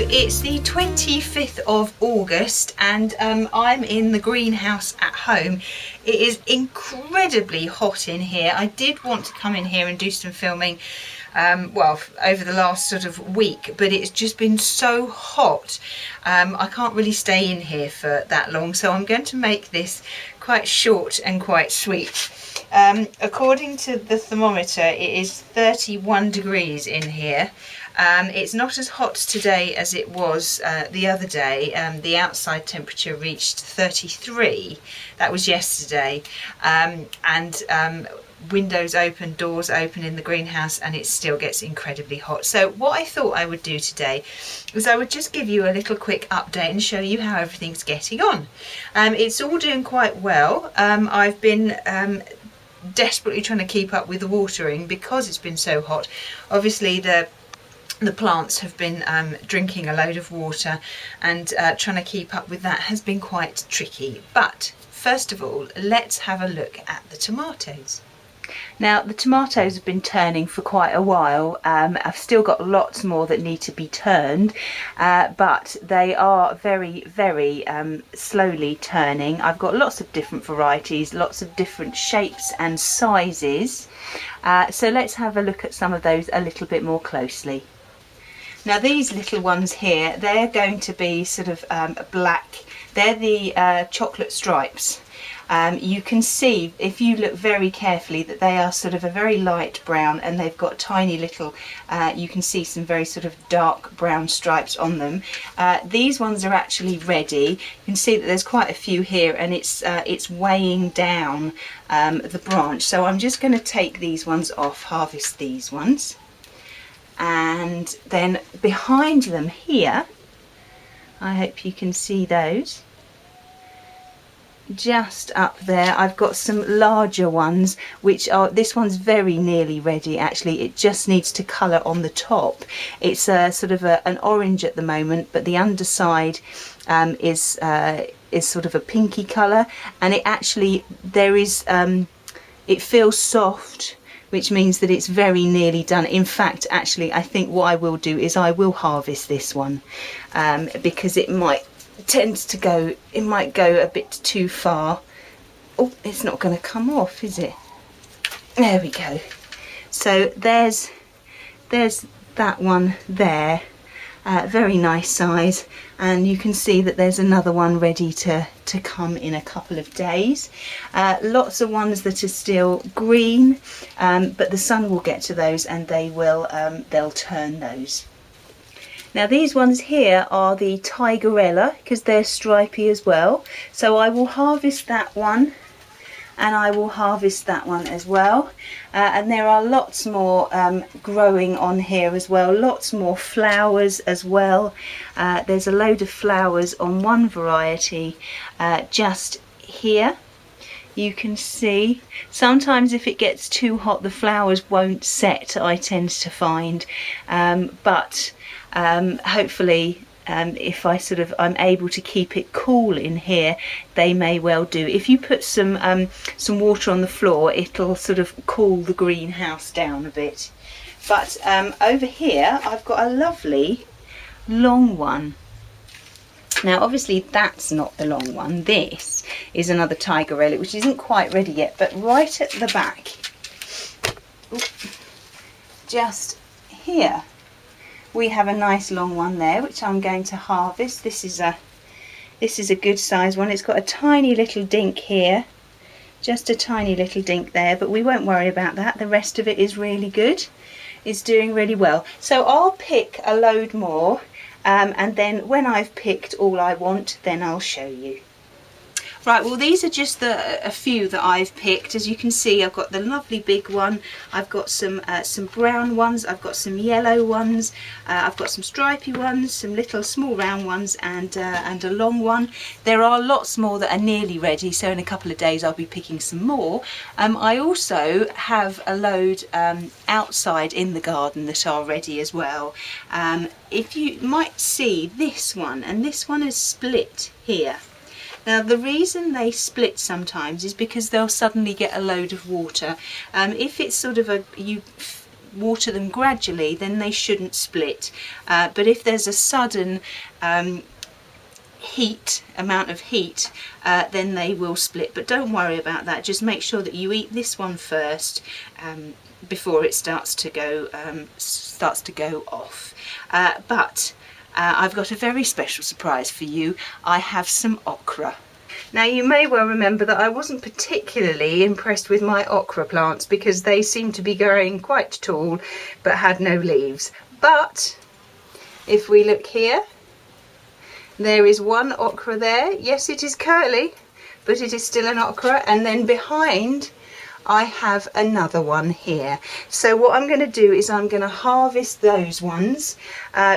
it's the 25th of August and I'm in the greenhouse at home. It is incredibly hot in here. I did want to come in here and do some filming well, over the last sort of week, but it's just been so hot. I can't really stay in here for that long, so I'm going to make this quite short and quite sweet. According to the thermometer, it is 31 degrees in here. It's not as hot today as it was the other day. The outside temperature reached 33. That was yesterday. Windows open, doors open in the greenhouse, and it still gets incredibly hot. So what I thought I would do today is I would just give you a little quick update and show you how everything's getting on. It's all doing quite well. I've been desperately trying to keep up with the watering because it's been so hot. Obviously the plants have been drinking a load of water, and trying to keep up with that has been quite tricky. But first of all, let's have a look at the tomatoes. Now the tomatoes have been turning for quite a while. I've still got lots more that need to be turned, but they are very slowly turning. I've got lots of different varieties, lots of different shapes and sizes. So let's have a look at some of those a little bit more closely. Now these little ones here, they're going to be sort of black. They're the chocolate stripes. You can see, if you look very carefully, that they are sort of a very light brown, and they've got tiny little, you can see some very sort of dark brown stripes on them. These ones are actually ready. You can see that there's quite a few here, and it's weighing down the branch. So I'm just going to take these ones off, harvest these ones. And then behind them here, I hope you can see those, just up there, I've got some larger ones, which are, this one's very nearly ready actually. It just needs to colour on the top. It's a sort of an orange at the moment, but the underside is sort of a pinky colour, and it actually, there is it feels soft, which means that it's very nearly done. In fact, actually, I think what I will do is I will harvest this one, because it might might go a bit too far. Oh, it's not going to come off, is it? There we go. So there's that one there, very nice size, and you can see that there's another one ready to come in a couple of days. Lots of ones that are still green, but the sun will get to those, and they'll turn those. Now these ones here are the Tigerella, because they're stripy as well. So I will harvest that one, and I will harvest that one as well. And there are lots more growing on here as well, lots more flowers as well. There's a load of flowers on one variety just here. You can see sometimes if it gets too hot the flowers won't set, I tend to find, but hopefully if I'm able to keep it cool in here, they may well do. If you put some water on the floor, it'll sort of cool the greenhouse down a bit. But over here I've got a lovely long one. Now obviously that's not the long one. This is another Tigerella, which isn't quite ready yet, but right at the back, just here, we have a nice long one there, which I'm going to harvest. This is a good size one. It's got a tiny little dink here, just a tiny little dink there, but we won't worry about that. The rest of it is really good. It's doing really well. So I'll pick a load more, and then when I've picked all I want, then I'll show you. Right, well these are just a few that I've picked. As you can see, I've got the lovely big one, I've got some brown ones, I've got some yellow ones, I've got some stripy ones, some little small round ones, and a long one. There are lots more that are nearly ready, so in a couple of days I'll be picking some more. I also have a load outside in the garden that are ready as well. If you might see this one, and this one is split here. Now the reason they split sometimes is because they'll suddenly get a load of water. If it's sort of you water them gradually, then they shouldn't split. But if there's a sudden amount of heat, then they will split. But don't worry about that. Just make sure that you eat this one first before it starts to go off. But I've got a very special surprise for you. I have some okra. Now you may well remember that I wasn't particularly impressed with my okra plants because they seemed to be growing quite tall but had no leaves. But if we look here, there is one okra there. Yes, it is curly, but it is still an okra. And then behind I have another one here. So what I'm going to do is I'm going to harvest those ones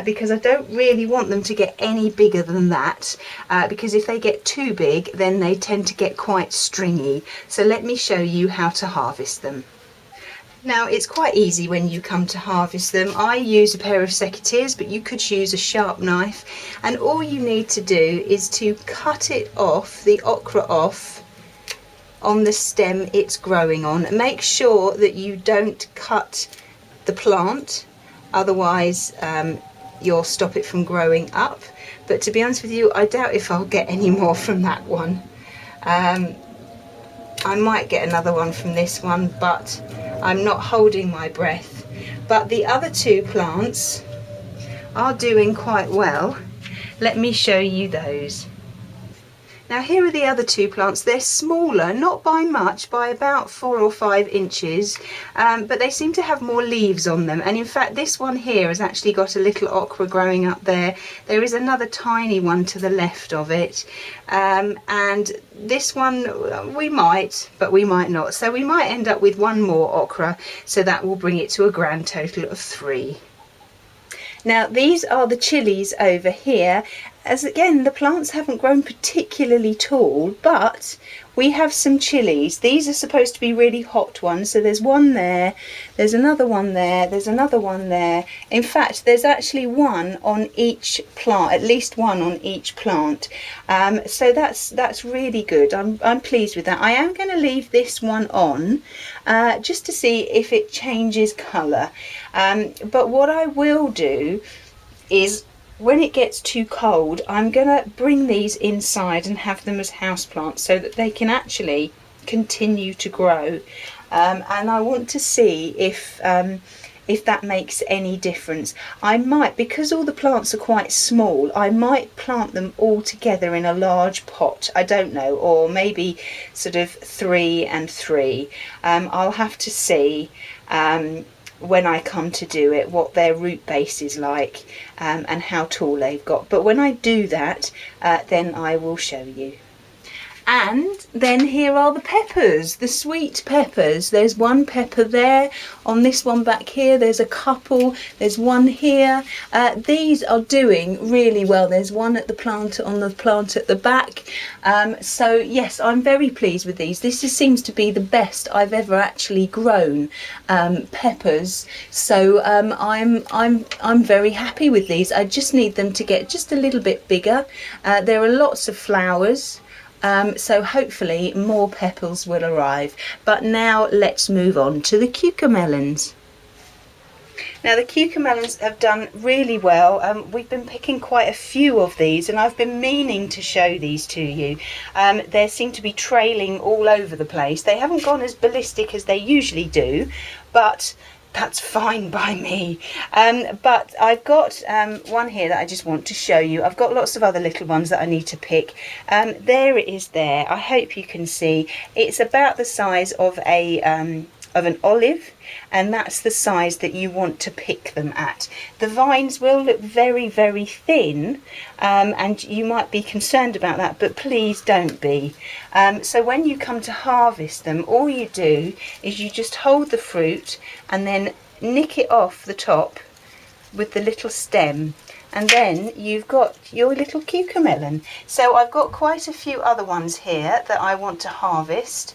because I don't really want them to get any bigger than that, because if they get too big then they tend to get quite stringy. So let me show you how to harvest them. Now it's quite easy when you come to harvest them. I use a pair of secateurs, but you could use a sharp knife, and all you need to do is to cut it off, the okra off, on the stem it's growing on. Make sure that you don't cut the plant, otherwise you'll stop it from growing up. But to be honest with you, I doubt if I'll get any more from that one. I might get another one from this one, but I'm not holding my breath. But the other two plants are doing quite well. Let me show you those. Now here are the other two plants. They're smaller, not by much, by about 4 or 5 inches, but they seem to have more leaves on them. And in fact this one here has actually got a little okra growing up there. There is another tiny one to the left of it, and this one we might, but we might not. So we might end up with one more okra, so that will bring it to a grand total of 3. Now these are the chillies over here. As again, the plants haven't grown particularly tall, but we have some chillies. These are supposed to be really hot ones. So there's one there, there's another one there, there's another one there. In fact, there's actually one on each plant, at least one on each plant. So that's really good. I'm pleased with that. I am going to leave this one on just to see if it changes colour. But what I will do is, when it gets too cold, I'm going to bring these inside and have them as houseplants so that they can actually continue to grow. And I want to see if that makes any difference. I might, because all the plants are quite small, I might plant them all together in a large pot. I don't know, or maybe sort of 3 and 3. I'll have to see when I come to do it what their root base is like, and how tall they've got. But when I do that, then I will show you. And then here are the peppers, the sweet peppers. There's one pepper there. On this one back here, there's a couple. There's one here. These are doing really well. There's one at the plant, on the plant at the back. So yes, I'm very pleased with these. This seems to be the best I've ever actually grown peppers. So I'm very happy with these. I just need them to get just a little bit bigger. There are lots of flowers. So hopefully more peppers will arrive. But now let's move on to the cucamelons. Now the cucamelons have done really well. We've been picking quite a few of these, and I've been meaning to show these to you. They seem to be trailing all over the place. They haven't gone as ballistic as they usually do, but that's fine by me. But I've got one here that I just want to show you. I've got lots of other little ones that I need to pick. There it is there. I hope you can see. It's about the size of an olive, and that's the size that you want to pick them at. The vines will look very, very thin, and you might be concerned about that, but please don't be. So when you come to harvest them, all you do is you just hold the fruit and then nick it off the top with the little stem, and then you've got your little cucamelon. So I've got quite a few other ones here that I want to harvest,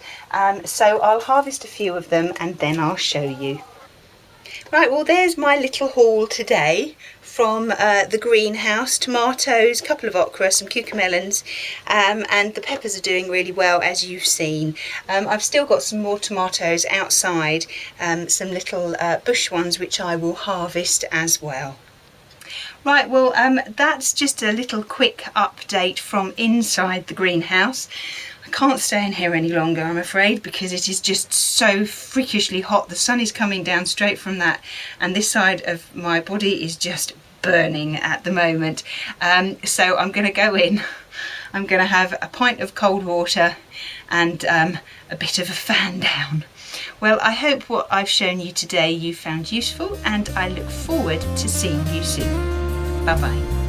so I'll harvest a few of them and then I'll show you. Right, well there's my little haul today from the greenhouse. Tomatoes, a couple of okra, some cucamelons, and the peppers are doing really well, as you've seen. I've still got some more tomatoes outside, some little bush ones which I will harvest as well. Right, well that's just a little quick update from inside the greenhouse. I can't stay in here any longer, I'm afraid, because it is just so freakishly hot. The sun is coming down straight from that, and this side of my body is just burning at the moment. So I'm going to go in. I'm going to have a pint of cold water and a bit of a fan down. Well, I hope what I've shown you today you found useful, and I look forward to seeing you soon. Bye bye.